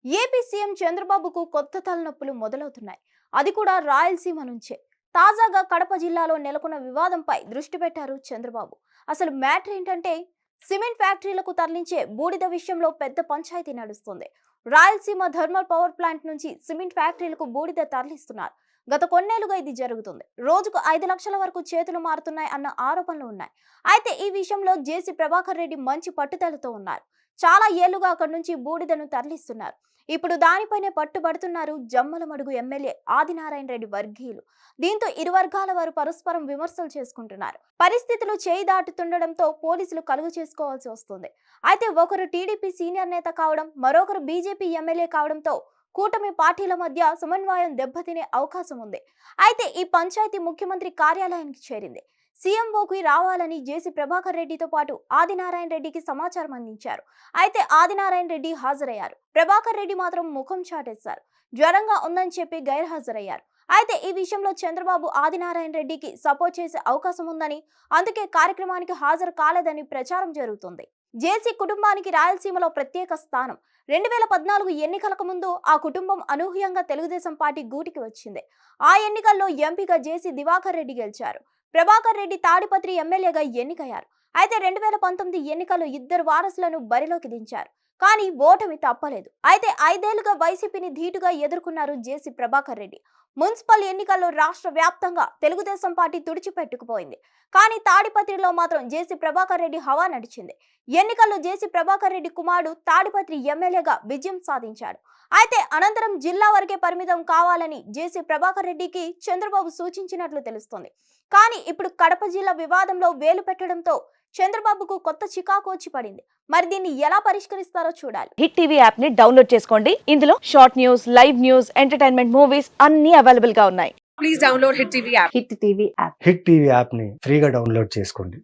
AP CM చంద్రబాబుకు కొత్త తలనొప్పులు మొదలవుతున్నాయి. అది కూడా రాయలసీమ నుంచే. తాజాగా కడప జిల్లాలో నెలకొన్న వివాదంపై దృష్టి పెట్టారు చంద్రబాబు. అసలు మ్యాటర్ ఏంటంటే, సిమెంట్ ఫ్యాక్టరీలకు తరలించే బూడిద విషయంలో పెద్ద పంచాయతీ నడుస్తుంది. రాయలసీమ థర్మల్ పవర్ ప్లాంట్ నుంచి సిమెంట్ ఫ్యాక్టరీలకు బూడిద తరలిస్తున్నారు. గత కొన్నేళ్లుగా ఇది జరుగుతుంది. రోజుకు 5 లక్షల వరకు చేతులు మారుతున్నాయి అన్న ఆరోపణలు ఉన్నాయి. అయితే ఈ విషయంలో జేసీ ప్రభాకర్ రెడ్డి మంచి పట్టుదలతో ఉన్నారు. చాలా ఏళ్లుగా అక్కడి నుంచి బూడిదను తరలిస్తున్నారు. ఇప్పుడు దానిపైనే పట్టుబడుతున్నారు జమ్మలమడుగు ఎమ్మెల్యే ఆదినారాయణ రెడ్డి వర్గీయులు. దీంతో ఇరు వర్గాల వారు పరస్పరం విమర్శలు చేసుకుంటున్నారు. పరిస్థితులు చేయి దాటుతుండడంతో పోలీసులు కలుగు చేసుకోవాల్సి వస్తుంది. అయితే ఒకరు టీడీపీ సీనియర్ నేత కావడం, మరొకరు బీజేపీ ఎమ్మెల్యే కావడంతో కూటమి పార్టీల మధ్య సమన్వయం దెబ్బతినే అవకాశం ఉంది. అయితే ఈ పంచాయతీ ముఖ్యమంత్రి కార్యాలయానికి చేరింది. సీఎంఓకి రావాలని జేసీ ప్రభాకర్ రెడ్డితో పాటు ఆదినారాయణ రెడ్డికి సమాచారం అందించారు. అయితే ఆదినారాయణ రెడ్డి హాజరయ్యారు. ప్రభాకర్ రెడ్డి మాత్రం ముఖం చాటేశారు. జ్వరంగా ఉందని చెప్పి గైర్హాజరయ్యారు. అయితే ఈ విషయంలో చంద్రబాబు ఆదినారాయణ రెడ్డికి సపోర్ట్ చేసే అవకాశం ఉందని, అందుకే కార్యక్రమానికి హాజరు కాలేదని ప్రచారం జరుగుతుంది. జేసీ కుటుంబానికి రాయలసీమలో ప్రత్యేక స్థానం. 2014 ఎన్నికలకు ముందు ఆ కుటుంబం అనూహ్యంగా తెలుగుదేశం పార్టీ గూటికి వచ్చింది. ఆ ఎన్నికల్లో ఎంపీగా జేసీ దివాకర్ రెడ్డి గెలిచారు. ప్రభాకర్ రెడ్డి తాడిపత్రి ఎమ్మెల్యేగా ఎన్నికయ్యారు. అయితే 2019 ఎన్నికల్లో ఇద్దరు వారసులను బరిలోకి దించారు. కానీ ఓటమి తప్పలేదు. అయితే 5 ఏళ్లుగా వైసీపీని ధీటుగా ఎదుర్కొన్నారు జేసీ ప్రభాకర్ రెడ్డి. మున్సిపల్ ఎన్నికల్లో రాష్ట్ర వ్యాప్తంగా తెలుగుదేశం పార్టీ తుడిచిపెట్టుకుపోయింది. కానీ తాడిపత్రిలో మాత్రం జేసీ ప్రభాకర్ రెడ్డి హవా నడిచింది. ఎన్నికల్లో జేసీ ప్రభాకర్ రెడ్డి కుమారుడు తాడిపత్రి ఎమ్మెల్యేగా విజయం సాధించాడు. అయితే అనంతరం జిల్లా వరకే పరిమితం కావాలని జేసీ ప్రభాకర్ రెడ్డికి చంద్రబాబు సూచించినట్లు తెలుస్తోంది. కానీ ఇప్పుడు కడప జిల్లా వివాదంలో వేలు పెట్టడంతో చంద్రబాబుకు కొత్త చికాకు వచ్చి పడింది. మరి దీన్ని ఎలా పరిష్కరిస్తారో చూడాలి. హిట్ టీవీ యాప్ ని డౌన్లోడ్ చేసుకోండి. ఇందులో short news, live news, entertainment movies అన్ని అవైలబుల్ గా ఉన్నాయి. Please download Hit TV app. Hit TV app. Hit TV యాప్ని ఫ్రీగా డౌన్లోడ్ చేసుకోండి.